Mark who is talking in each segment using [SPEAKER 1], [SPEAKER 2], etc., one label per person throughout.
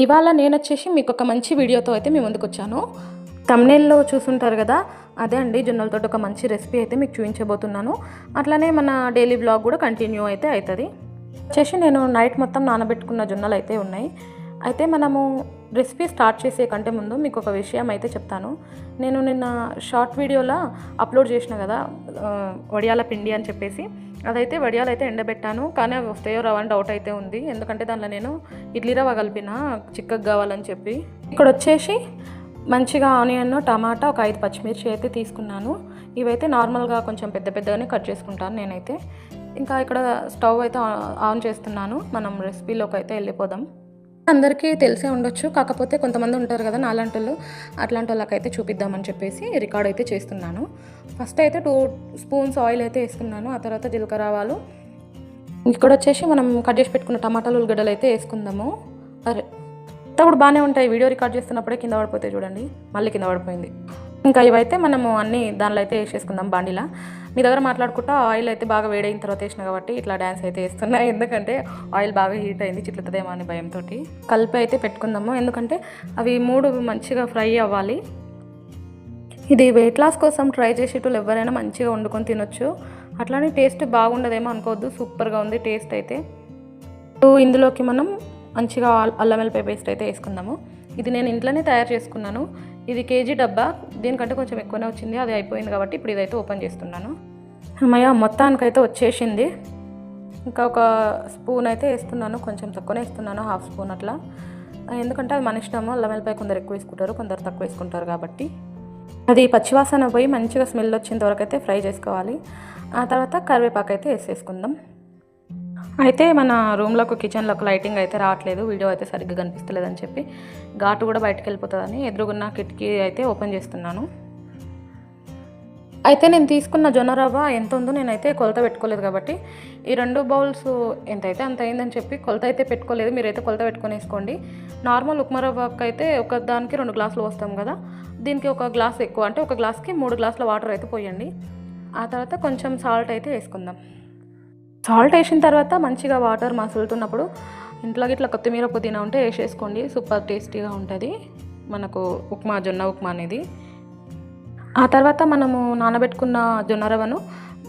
[SPEAKER 1] ఇవాళ నేనొచ్చేసి మీకు ఒక మంచి వీడియోతో అయితే మీ ముందుకు వచ్చాను. థంబ్‌నెయిల్‌లో చూసుంటారు కదా, అదే అండి జొన్నలతోటి ఒక మంచి రెసిపీ అయితే మీకు చూపించబోతున్నాను. అట్లానే మన డైలీ వ్లాగ్ కూడా కంటిన్యూ అయితే అవుతుంది. వచ్చేసి నేను నైట్ మొత్తం నానబెట్టుకున్న జొన్నలు అయితే ఉన్నాయి. అయితే మనము రెసిపీ స్టార్ట్ చేసే కంటే ముందు మీకు ఒక విషయం అయితే చెప్తాను. నేను నిన్న షార్ట్ వీడియోలో అప్లోడ్ చేసిన కదా వడియాల పిండి అని చెప్పేసి, అదైతే వడియాలు అయితే ఎండబెట్టాను. కానీ అవి వస్తాయో రావని డౌట్ అయితే ఉంది. ఎందుకంటే దానిలో నేను ఇడ్లీ రవ్వ కలిపిన చిక్కగా కావాలని చెప్పి. ఇక్కడ వచ్చేసి మంచిగా ఆనియన్, టమాటా, ఒక 5 పచ్చిమిర్చి అయితే తీసుకున్నాను. ఇవైతే నార్మల్గా కొంచెం పెద్ద పెద్దగానే కట్ చేసుకుంటాను నేనైతే. ఇంకా ఇక్కడ స్టవ్ అయితే ఆన్ చేస్తున్నాను. మనం రెసిపీలోకి అయితే వెళ్ళిపోదాం. అందరికీ తెలిసే ఉండొచ్చు, కాకపోతే కొంతమంది ఉంటారు కదా నాలాంటి వాళ్ళు, అట్లాంటి వాళ్ళకైతే చూపిద్దామని చెప్పేసి రికార్డ్ అయితే చేస్తున్నాను. ఫస్ట్ అయితే 2 స్పూన్స్ ఆయిల్ అయితే వేసుకున్నాను. ఆ తర్వాత జీలకర్ర, ఆవాలు. ఇక్కడ వచ్చేసి మనం కట్ చేసి పెట్టుకున్న టమాటాలు, ఉల్లిగడ్డలు అయితే వేసుకుందాము. అరే కూడా బాగానే ఉంటాయి. వీడియో రికార్డ్ చేస్తున్నప్పుడే కింద పడిపోతాయి చూడండి, మళ్ళీ కింద పడిపోయింది. ఇంకా ఇవైతే మనము అన్నీ దానిలో అయితే వేసేసుకుందాం బాండిలా. మీ దగ్గర మాట్లాడుకుంటా ఆయిల్ అయితే బాగా వేడైన తర్వాత వేసిన కాబట్టి ఇట్లా డ్యాన్స్ అయితే వేస్తున్నాయి. ఎందుకంటే ఆయిల్ బాగా హీట్ అయింది, చిట్లుతుందేమో అని భయంతో. కలిపి అయితే పెట్టుకుందాము, ఎందుకంటే అవి 3 మంచిగా ఫ్రై అవ్వాలి. ఇది వెయిట్ లాస్ కోసం ట్రై చేసేటోళ్ళు ఎవరైనా మంచిగా వండుకొని తినొచ్చు. అట్లానే టేస్ట్ బాగుండదేమో అనుకోవద్దు, సూపర్గా ఉంది టేస్ట్ అయితే. ఇందులోకి మనం మంచిగా అల్లం వెల్లిపాయ పేస్ట్ అయితే వేసుకుందాము. ఇది నేను ఇంట్లోనే తయారు చేసుకున్నాను. ఇది కేజీ డబ్బా, దీనికంటే కొంచెం ఎక్కువనే వచ్చింది. అది అయిపోయింది కాబట్టి ఇప్పుడు ఇదైతే ఓపెన్ చేస్తున్నాను. అమ్మయ్య, మొత్తానికైతే వచ్చేసింది. ఇంకా ఒక స్పూన్ అయితే వేస్తున్నాను, కొంచెం తక్కువనే వేస్తున్నాను, 1/2 స్పూన్ అట్లా. ఎందుకంటే అది మన ఇష్టము. అల్లం వెల్లిపాయ కొందరు ఎక్కువ వేసుకుంటారు, కొందరు తక్కువ వేసుకుంటారు కాబట్టి. అది పచ్చివాసన పోయి మంచిగా స్మెల్ వచ్చేంత వరకు అయితే ఫ్రై చేసుకోవాలి. ఆ తర్వాత కరివేపాకు అయితే వేసేసుకుందాం. అయితే మన రూమ్లోకి, కిచెన్లోకి లైటింగ్ అయితే రావట్లేదు, వీడియో అయితే సరిగ్గా కనిపిస్తలేదని చెప్పి ఘాటు కూడా బయటకు వెళ్ళిపోతుందని ఎదురుగున్న కిటికీ అయితే ఓపెన్ చేస్తున్నాను. అయితే నేను తీసుకున్న జొన్న రవ్వ ఎంత ఉందో నేనైతే కొలత పెట్టుకోలేదు కాబట్టి ఈ 2 బౌల్స్ ఎంతైతే అంత అయిందని చెప్పి కొలత అయితే పెట్టుకోలేదు. మీరైతే కొలత పెట్టుకొని వేసుకోండి. నార్మల్ ఉప్మా రవ్వకి అయితే ఒక దానికి 2 గ్లాసులు పోస్తాం కదా, దీనికి 1 గ్లాస్ ఎక్కువ, అంటే 1 గ్లాస్కి 3 గ్లాసుల వాటర్ అయితే పోయండి. ఆ తర్వాత కొంచెం సాల్ట్ అయితే వేసుకుందాం. సాల్ట్ వేసిన తర్వాత మంచిగా వాటర్ మసులుతున్నప్పుడు ఇంట్లోకి ఇట్లా కొత్తిమీర, పుదీనా ఉంటే వేసేసుకోండి. సూపర్ టేస్టీగా ఉంటుంది మనకు ఉప్మా, జొన్న ఉప్మా అనేది. ఆ తర్వాత మనము నానబెట్టుకున్న జొన్న రవ్వను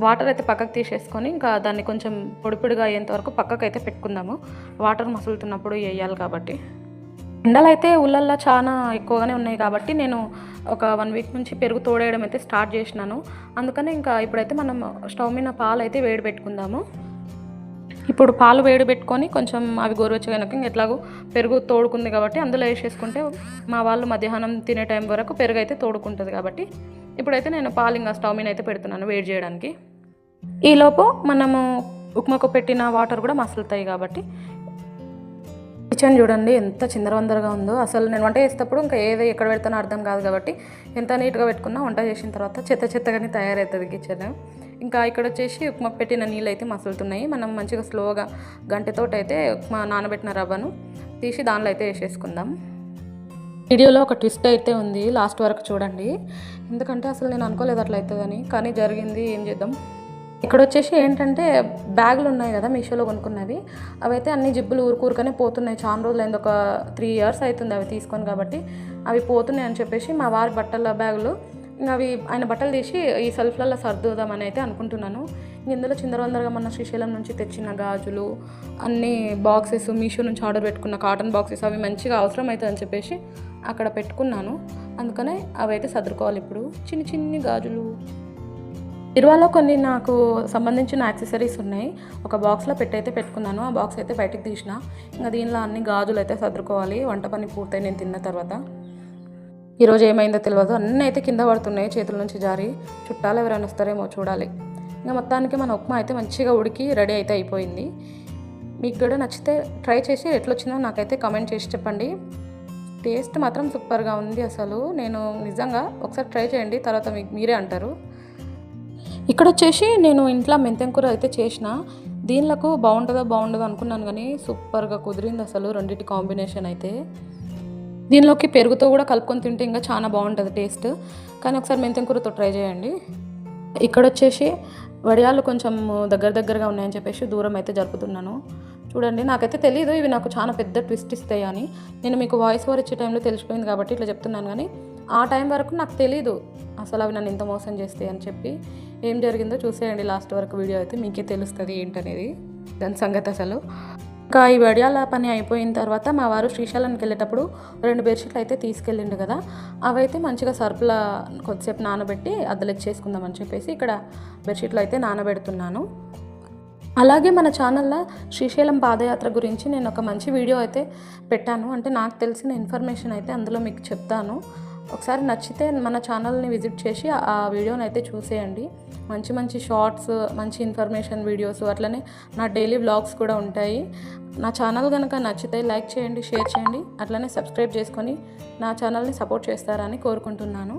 [SPEAKER 1] వాటర్ అయితే పక్కకు తీసేసుకొని ఇంకా దాన్ని కొంచెం పొడి పొడిగా అయ్యేంత వరకు పక్కకు అయితే పెట్టుకుందాము. వాటర్ మసులుతున్నప్పుడు వేయాలి కాబట్టి. ఎండలు అయితే ఊళ్ళల్లో చాలా ఎక్కువగానే ఉన్నాయి కాబట్టి నేను ఒక 1 వీక్ నుంచి పెరుగు తోడేయడం అయితే స్టార్ట్ చేసినాను. అందుకని ఇంకా ఇప్పుడైతే మనం స్టవ్ మీద పాలు అయితే వేడి పెట్టుకుందాము. ఇప్పుడు పాలు వేడి పెట్టుకొని కొంచెం అవి గోరువెచ్చగా ఎట్లాగో పెరుగు తోడుకుంది కాబట్టి అందులో వేసేసుకుంటే మా వాళ్ళు మధ్యాహ్నం తినే టైం వరకు పెరుగు అయితే తోడుకుంటుంది కాబట్టి ఇప్పుడైతే నేను పాలు ఇంకా స్టవ్ మీద అయితే పెడుతున్నాను వేడి చేయడానికి. ఈలోపు మనము ఉప్మాకు పెట్టిన వాటర్ కూడా మసులుతాయి కాబట్టి. కిచెన్ చూడండి ఎంత చిందరవందరగా ఉందో. అసలు నేను వంట చేసేటప్పుడు ఇంకా ఏదో ఎక్కడ పెడతానో అర్థం కాదు కాబట్టి ఎంత నీట్గా పెట్టుకున్నా వంట చేసిన తర్వాత చెత్తగానే తయారవుతుంది కిచెన్. ఇంకా ఇక్కడ వచ్చేసి ఉప్మాకు పెట్టిన నీళ్ళు అయితే మసులుతున్నాయి. మనం మంచిగా స్లోగా గంటెతోటి అయితే ఉప్మా నానబెట్టిన రవ్వను తీసి దానిలో అయితే వేసేసుకుందాం. వీడియోలో ఒక ట్విస్ట్ అయితే ఉంది, లాస్ట్ వరకు చూడండి. ఎందుకంటే అసలు నేను అనుకోలేదు అట్లా అవుతుందని, కానీ జరిగింది, ఏం చేద్దాం. ఇక్కడ వచ్చేసి ఏంటంటే బ్యాగులు ఉన్నాయి కదా మీషోలో కొనుక్కున్నవి, అవైతే అన్ని జిబ్బులు ఊరుకూరుకనే పోతున్నాయి. చాలా రోజులు అయింది, ఒక 3 years అవుతుంది అవి తీసుకొని, కాబట్టి అవి పోతున్నాయి అని చెప్పేసి మా వారి బట్టల బ్యాగులు అవి ఆయన బట్టలు తీసి ఈ సెల్ఫ్లలో సర్దుదామని అయితే అనుకుంటున్నాను. ఇందులో చిందరవందరగా మన శ్రీశైలం నుంచి తెచ్చిన గాజులు, అన్ని బాక్సెస్, మీషో నుంచి ఆర్డర్ పెట్టుకున్న కాటన్ బాక్సెస్, అవి మంచిగా అవసరం అవుతుందని చెప్పేసి అక్కడ పెట్టుకున్నాను. అందుకనే అవి అయితే సర్దుకోవాలి. ఇప్పుడు చిన్ని గాజులు, ఇరువాలో కొన్ని నాకు సంబంధించిన యాక్సెసరీస్ ఉన్నాయి. ఒక బాక్స్లో అయితే పెట్టుకున్నాను. ఆ బాక్స్ అయితే బయటకు తీసిన. ఇంకా దీనిలో అన్ని గాజులు అయితే సర్దుకోవాలి. వంట పని పూర్తయి నేను తిన్న తర్వాత. ఈరోజు ఏమైందో తెలియదు, అన్నీ అయితే కింద పడుతున్నాయి చేతుల నుంచి జారి. చుట్టాలు ఎవరైనా వస్తారేమో చూడాలి. ఇంకా మొత్తానికి మన ఉప్మా అయితే మంచిగా ఉడికి రెడీ అయితే అయిపోయింది. మీకు కూడా నచ్చితే ట్రై చేసి ఎట్లొచ్చిందో నాకైతే కామెంట్ చేసి చెప్పండి. టేస్ట్ మాత్రం సూపర్గా ఉంది అసలు. నేను నిజంగా ఒకసారి ట్రై చేయండి, తర్వాత మీరే అంటారు. ఇక్కడ వచ్చేసి నేను ఇంట్లో మెంతెం కూర అయితే చేసిన. దీనిలకు బాగుండదో అనుకున్నాను, కానీ సూపర్గా కుదిరింది అసలు రెండింటి కాంబినేషన్ అయితే. దీనిలోకి పెరుగుతో కూడా కలుపుకొని తింటే ఇంకా చాలా బాగుంటుంది టేస్ట్. కానీ ఒకసారి మెంతెం కూరతో ట్రై చేయండి. ఇక్కడ వచ్చేసి వడియాలు కొంచెం దగ్గరగా ఉన్నాయని చెప్పేసి దూరం అయితే జరుపుతున్నాను. చూడండి, నాకైతే తెలీదు ఇవి నాకు చాలా పెద్ద ట్విస్ట్ ఇస్తాయి అని. నేను మీకు వాయిస్ ఓవర్ ఇచ్చే టైంలో తెలిసిపోయింది కాబట్టి ఇట్లా చెప్తున్నాను, కానీ ఆ టైం వరకు నాకు తెలీదు అసలు అవి నన్ను ఇంత మోసం చేస్తాయి అని చెప్పి. ఏం జరిగిందో చూసేయండి లాస్ట్ వరకు, వీడియో అయితే మీకే తెలుస్తుంది ఏంటనేది దాని సంగతి అసలు. ఇంకా ఈ వడియాల పని అయిపోయిన తర్వాత మా వారు శ్రీశైలంకి వెళ్ళేటప్పుడు 2 బెడ్షీట్లు అయితే తీసుకెళ్ళిండు కదా, అవైతే మంచిగా సర్పుల కొద్దిసేపు నానబెట్టి అద్దెలిచ్చేసుకుందామని చెప్పేసి ఇక్కడ బెడ్షీట్లు అయితే నానబెడుతున్నాను. అలాగే మన ఛానల్లో శ్రీశైలం పాదయాత్ర గురించి నేను ఒక మంచి వీడియో అయితే పెట్టాను. అంటే నాకు తెలిసిన ఇన్ఫర్మేషన్ అయితే అందులో మీకు చెప్తాను. ఒకసారి నచ్చితే మన ఛానల్ని విజిట్ చేసి ఆ వీడియోని అయితే చూసేయండి. మంచి మంచి షార్ట్స్, మంచి ఇన్ఫర్మేషన్ వీడియోస్, అట్లనే నా డైలీ వ్లాగ్స్ కూడా ఉంటాయి. నా ఛానల్ కనుక నచ్చితే లైక్ చేయండి, షేర్ చేయండి, అట్లనే సబ్స్క్రైబ్ చేసుకొని నా ఛానల్ని సపోర్ట్ చేస్తారని కోరుకుంటున్నాను.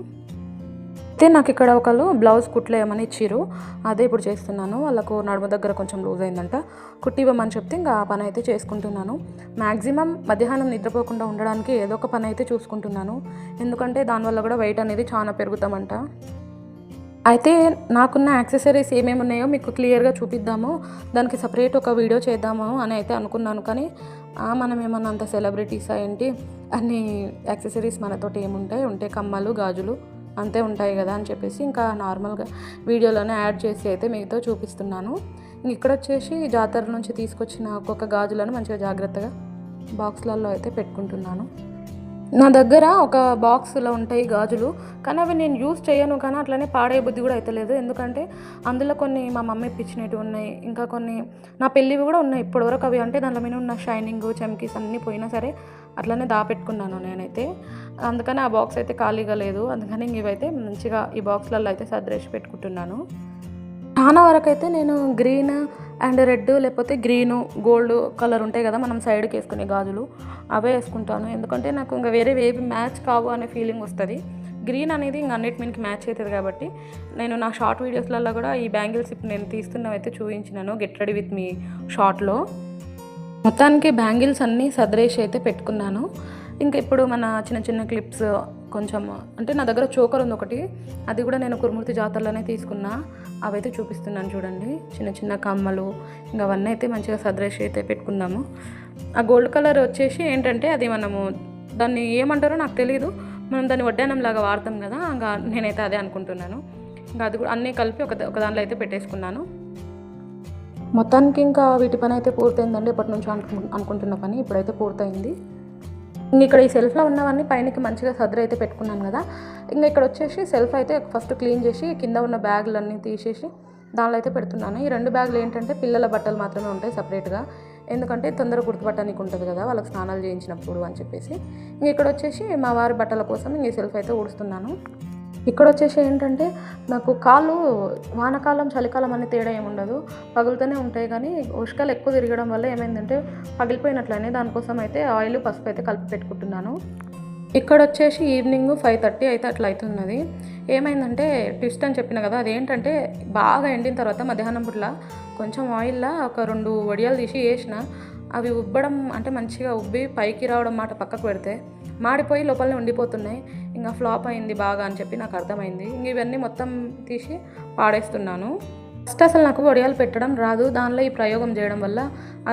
[SPEAKER 1] అయితే నాకు ఇక్కడ ఒకళ్ళు బ్లౌజ్ కుట్లేయమని ఇచ్చిర్రు, అదే ఇప్పుడు చేస్తున్నాను. వాళ్ళకు నడుము దగ్గర కొంచెం లూజ్ అయిందంట, కుట్టివ్వమని చెప్తే ఇంకా ఆ పని అయితే చేసుకుంటున్నాను. మ్యాక్సిమం మధ్యాహ్నం నిద్రపోకుండా ఉండడానికి ఏదో ఒక పని అయితే చూసుకుంటున్నాను, ఎందుకంటే దానివల్ల కూడా వెయిట్ అనేది చాలా పెరుగుతామంట. అయితే నాకున్న యాక్సెసరీస్ ఏమేమి ఉన్నాయో మీకు క్లియర్గా చూపిద్దాము, దానికి సపరేట్ ఒక వీడియో చేద్దాము అని అయితే అనుకున్నాను. కానీ మనం ఏమన్నా అంత సెలబ్రిటీస్ ఏంటి, అన్ని యాక్సెసరీస్ మనతోటి ఏముంటాయి, ఉంటే కమ్మలు, గాజులు అంతే ఉంటాయి కదా అని చెప్పేసి ఇంకా నార్మల్గా వీడియోలోనే యాడ్ చేసి అయితే మీతో చూపిస్తున్నాను. ఇక్కడ వచ్చేసి జాతర నుంచి తీసుకొచ్చిన ఒక్కొక్క గాజులను మంచిగా జాగ్రత్తగా బాక్స్లలో అయితే పెట్టుకుంటున్నాను. నా దగ్గర ఒక బాక్స్లో ఉంటాయి గాజులు, కానీ అవి నేను యూజ్ చేయను, కానీ అట్లనే పాడే బుద్ధి కూడా అవుతలేదు. ఎందుకంటే అందులో కొన్ని మా మమ్మీ ఇప్పించినవి ఉన్నాయి, ఇంకా కొన్ని నా పెళ్ళివి కూడా ఉన్నాయి ఇప్పటివరకు. అవి అంటే దాంట్లో మీద ఉన్న షైనింగ్, చమ్కీస్ అన్నీ పోయినా సరే అట్లనే దాపెట్టుకున్నాను నేనైతే. అందుకని ఆ బాక్స్ అయితే ఖాళీగా లేదు, అందుకని ఇవైతే మంచిగా ఈ బాక్స్లలో అయితే సర్దేసి పెట్టుకుంటున్నాను. చాలా వరకు అయితే నేను గ్రీన్ అండ్ రెడ్, లేకపోతే గ్రీను గోల్డ్ కలర్ ఉంటాయి కదా మనం సైడ్కి వేసుకునే గాజులు, అవే వేసుకుంటాను. ఎందుకంటే నాకు ఇంకా వేరే ఏవి మ్యాచ్ కావు అనే ఫీలింగ్ వస్తుంది. గ్రీన్ అనేది ఇంకా అన్నిటి మీదకి మ్యాచ్ అవుతుంది కాబట్టి నేను నా షార్ట్ వీడియోస్లలో కూడా ఈ బ్యాంగిల్స్ ఇప్పుడు నేను తీస్తున్నవైతే చూపించినాను, గెట్ రెడీ విత్ మీ షార్ట్లో. మొత్తానికి బ్యాంగిల్స్ అన్నీ సదరేసి అయితే పెట్టుకున్నాను. ఇంకా ఇప్పుడు మన చిన్న చిన్న క్లిప్స్ కొంచెం, అంటే నా దగ్గర చోకర్ ఉంది ఒకటి, అది కూడా నేను కురుమూర్తి జాతరలోనే తీసుకున్నా, అవైతే చూపిస్తున్నాను చూడండి. చిన్న చిన్న కమ్మలు ఇంకా అవన్నీ అయితే మంచిగా సదరేసి అయితే పెట్టుకుందాము. ఆ గోల్డ్ కలర్ వచ్చేసి ఏంటంటే అది మనము దాన్ని ఏమంటారో నాకు తెలియదు, మనం దాన్ని వడ్డానంలాగా వాడతాం కదా, ఇంకా నేనైతే అదే అనుకుంటున్నాను. ఇంకా అది కూడా అన్నీ కలిపి ఒక దాంట్లో అయితే పెట్టేసుకున్నాను. మొత్తానికి ఇంకా వీటి పని అయితే పూర్తయిందండి. ఎప్పటి నుంచో అనుకుంటున్న పని ఇప్పుడైతే పూర్తయింది. ఇక్కడ ఈ సెల్ఫ్లో ఉన్నవన్నీ పైనకి మంచిగా సర్దరి అయితే పెట్టుకున్నాను కదా. ఇంకా ఇక్కడ వచ్చేసి సెల్ఫ్ అయితే ఫస్ట్ క్లీన్ చేసి కింద ఉన్న బ్యాగులన్నీ తీసేసి దానిలో అయితే పెడుతున్నాను. ఈ 2 బ్యాగులు ఏంటంటే పిల్లల బట్టలు మాత్రమే ఉంటాయి సపరేట్గా, ఎందుకంటే తొందరగా గుర్తుపట్టడానికి ఉంటుంది కదా వాళ్ళకి స్నానాలు చేయించినప్పుడు అని చెప్పేసి. ఇంక ఇక్కడ వచ్చేసి మా వారి బట్టల కోసం ఇంక సెల్ఫ్ అయితే ఊడుస్తున్నాను. ఇక్కడ వచ్చేసి ఏంటంటే నాకు కాళ్ళు వానకాలం చలికాలం అనే తేడా ఏముండదు, పగులుతూనే ఉంటాయి. కానీ ఉష్కాలు ఎక్కువ తిరగడం వల్ల ఏమైందంటే పగిలిపోయినట్లనే, దానికోసం అయితే ఆయిల్, పసుపు అయితే కలిపి పెట్టుకుంటున్నాను. ఇక్కడ వచ్చేసి ఈవినింగ్ 5:30 అయితే అట్లా అవుతున్నది. ఏమైందంటే ట్విస్ట్ అని చెప్పిన కదా, అదేంటంటే బాగా ఎండిన తర్వాత మధ్యాహ్నం పుట్ల కొంచెం ఆయిల్లో ఒక 2 వడియాలు తీసి వేసిన, అవి ఉబ్బడం అంటే మంచిగా ఉబ్బి పైకి రావడం మాట పక్కకు పెడితే మాడిపోయి లోపలనే ఉండిపోతున్నాయి. ఇంకా ఫ్లాప్ అయింది బాగా అని చెప్పి నాకు అర్థమైంది. ఇంక ఇవన్నీ మొత్తం తీసి పాడేస్తున్నాను. ఫస్ట్ అసలు నాకు వడియాలు పెట్టడం రాదు, దానిలో ఈ ప్రయోగం చేయడం వల్ల,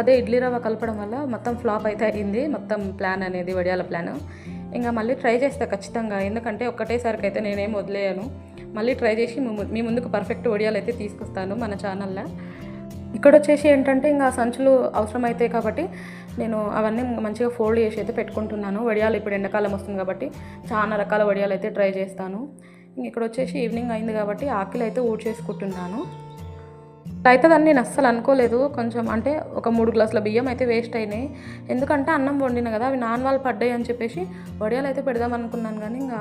[SPEAKER 1] అదే ఇడ్లీ రవ్వ కలపడం వల్ల మొత్తం ఫ్లాప్ అయితే అయింది మొత్తం ప్లాన్ అనేది, వడియాల ప్లాన్. ఇంకా మళ్ళీ ట్రై చేస్తా ఖచ్చితంగా, ఎందుకంటే ఒక్కటేసరికి అయితే నేనేం వదిలేయను. మళ్ళీ ట్రై చేసి మీ ముందుకు పర్ఫెక్ట్ వడియాలు అయితే తీసుకొస్తాను మన ఛానల్లో. ఇక్కడ వచ్చేసి ఏంటంటే ఇంకా సంచులు అవసరమైతే కాబట్టి నేను అవన్నీ మంచిగా ఫోల్డ్ చేసి అయితే పెట్టుకుంటున్నాను. వడియాలు ఇప్పుడు ఎండాకాలం వస్తుంది కాబట్టి చాలా రకాల వడియాలు అయితే ట్రై చేస్తాను. ఇక్కడ వచ్చేసి ఈవినింగ్ అయింది కాబట్టి ఆకలి అయితే ఊడ్చేసుకుంటున్నాను. అవుతుందని నేను అస్సలు అనుకోలేదు. కొంచెం అంటే ఒక 3 గ్లాసుల బియ్యం అయితే వేస్ట్ అయినాయి, ఎందుకంటే అన్నం వండిన కదా, అవి నాన్ పడ్డాయి అని చెప్పేసి వడియాలు అయితే పెడదాం అనుకున్నాను. కానీ ఇంకా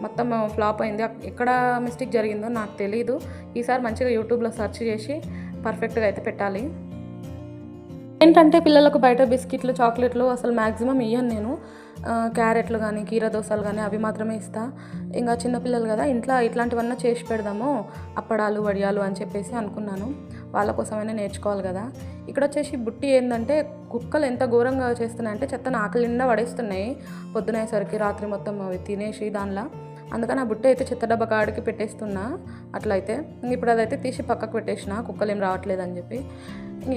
[SPEAKER 1] మొత్తం ఫ్లాప్ అయింది. ఎక్కడ మిస్టేక్ జరిగిందో నాకు తెలీదు. ఈసారి మంచిగా యూట్యూబ్లో సెర్చ్ చేసి పర్ఫెక్ట్గా అయితే పెట్టాలి. ఏంటంటే పిల్లలకు బయట బిస్కెట్లు, చాక్లెట్లు అసలు మ్యాక్సిమం ఇయ్యను నేను. క్యారెట్లు కానీ, కీర దోసలు కానీ అవి మాత్రమే ఇస్తా. ఇంకా చిన్నపిల్లలు కదా, ఇంట్లో ఇట్లాంటివన్నీ చేసి పెడదాము, అప్పడాలు, వడియాలు అని చెప్పేసి అనుకున్నాను. వాళ్ళ కోసమైనా నేర్చుకోవాలి కదా. ఇక్కడ వచ్చేసి బుట్టి ఏంటంటే కుక్కలు ఎంత ఘోరంగా చేస్తున్నాయంటే చెత్తను ఆకలి నిండా పడేస్తున్నాయి. పొద్దునయ్యేసరికి రాత్రి మొత్తం అవి తినేసి దానిలో అందుకని ఆ బుట్ట అయితే చెత్త డబ్బా కాడికి పెట్టేస్తున్నా. అట్లయితే ఇప్పుడు అదైతే తీసి పక్కకు పెట్టేసిన, కుక్కలు ఏం రావట్లేదు అని చెప్పి.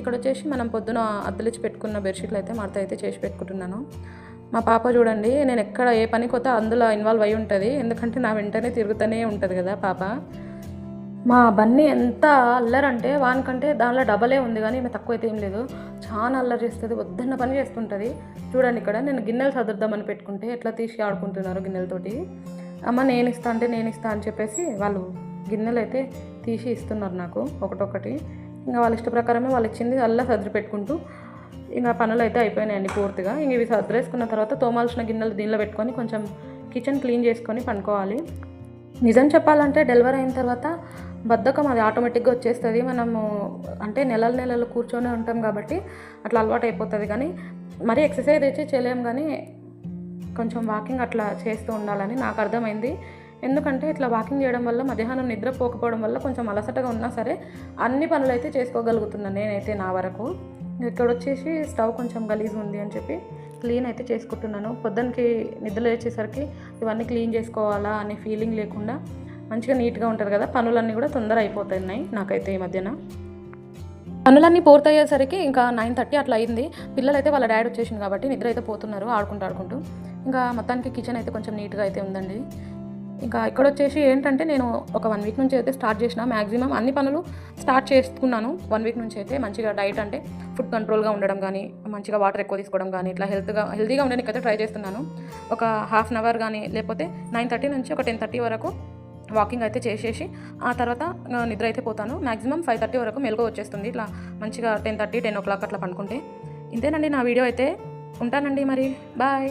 [SPEAKER 1] ఇక్కడ వచ్చేసి మనం పొద్దున అద్దలిచ్చి పెట్టుకున్న బెడ్షీట్లు అయితే మడత అయితే చేసి పెట్టుకుంటున్నాను. మా పాప చూడండి, నేను ఎక్కడ ఏ పని కొత్త అందులో ఇన్వాల్వ్ అయి ఉంటుంది, ఎందుకంటే నా వెంటనే తిరుగుతూనే ఉంటుంది కదా పాప. మా బన్నీ ఎంత అల్లరంటే వానికంటే దానిలో డబలే ఉంది, కానీ ఈమె తక్కువ అయితే ఏం లేదు. చాలా అల్లరి చేస్తుంది, వద్దన్న పని చేస్తుంటుంది. చూడండి ఇక్కడ నేను గిన్నెలు సదుద్దామని పెట్టుకుంటే ఎట్లా తీసి ఆడుకుంటున్నారు గిన్నెలతోటి. అమ్మ నేను ఇస్తా అంటే నేను ఇస్తా అని చెప్పేసి వాళ్ళు గిన్నెలు అయితే తీసి ఇస్తున్నారు నాకు ఒకటొకటి. ఇంకా వాళ్ళ ఇష్ట ప్రకారమే వాళ్ళు ఇచ్చింది అల్లా సర్ది పెట్టుకుంటూ ఇంకా పనులు అయితే అయిపోయినాయండి పూర్తిగా. ఇంక ఇవి సర్దేసుకున్న తర్వాత తోమాల్సిన గిన్నెలు దీనిలో పెట్టుకొని కొంచెం కిచెన్ క్లీన్ చేసుకొని పండుకోవాలి. నిజం చెప్పాలంటే డెలివరీ అయిన తర్వాత బద్ధకం అది ఆటోమేటిక్గా వచ్చేస్తుంది. మనము అంటే నెలలు కూర్చొని ఉంటాం కాబట్టి అట్లా అలవాటు అయిపోతుంది. కానీ మరీ ఎక్సర్సైజ్ అయితే చేయలేం, కానీ కొంచెం వాకింగ్ అట్లా చేస్తూ ఉండాలని నాకు అర్థమైంది. ఎందుకంటే ఇట్లా వాకింగ్ చేయడం వల్ల మధ్యాహ్నం నిద్రపోకపోవడం వల్ల కొంచెం అలసటగా ఉన్నా సరే అన్ని పనులు అయితే చేసుకోగలుగుతున్నాను నేనైతే నా వరకు. ఇక్కడ వచ్చేసి స్టవ్ కొంచెం గలీజ్ ఉంది అని చెప్పి క్లీన్ అయితే చేసుకుంటున్నాను. పొద్దున్నకి నిద్ర లేచేసరికి ఇవన్నీ క్లీన్ చేసుకోవాలా అనే ఫీలింగ్ లేకుండా మంచిగా నీట్గా ఉంటుంది కదా, పనులన్నీ కూడా తొందర అయిపోతున్నాయి నాకైతే ఈ మధ్యన. పనులన్నీ పూర్తయ్యేసరికి ఇంకా 9:30 అట్లా అయింది. పిల్లలు అయితే వాళ్ళ డాడీ వచ్చేసింది కాబట్టి నిద్ర అయితే పోతున్నారు ఆడుకుంటూ. ఇంకా మొత్తానికి కిచెన్ అయితే కొంచెం నీట్గా అయితే ఉందండి. ఇంకా ఇక్కడ వచ్చేసి ఏంటంటే నేను ఒక 1 వీక్ నుంచి అయితే స్టార్ట్ చేసిన, మ్యాక్సిమం అన్ని పనులు స్టార్ట్ చేసుకున్నాను 1 వీక్ నుంచి అయితే. మంచిగా డైట్ అంటే ఫుడ్ కంట్రోల్గా ఉండడం కానీ, మంచిగా వాటర్ ఎక్కువ తీసుకోవడం కానీ, ఇట్లా హెల్తీగా ఉండడానికి అయితే ట్రై చేస్తున్నాను. ఒక ½ అన్ అవర్ కానీ లేకపోతే 9:30 నుంచి ఒక 10:30 వరకు వాకింగ్ అయితే చేసేసి ఆ తర్వాత నిద్ర అయితే పోతాను. మ్యాక్సిమం 5:30 వరకు మెలకువ వచ్చేస్తుంది. ఇట్లా మంచిగా 10:30, 10 o'clock అట్లా పండుకుంటే. ఇంతేనండి నా వీడియో అయితే. ఉంటానండి మరి, బాయ్.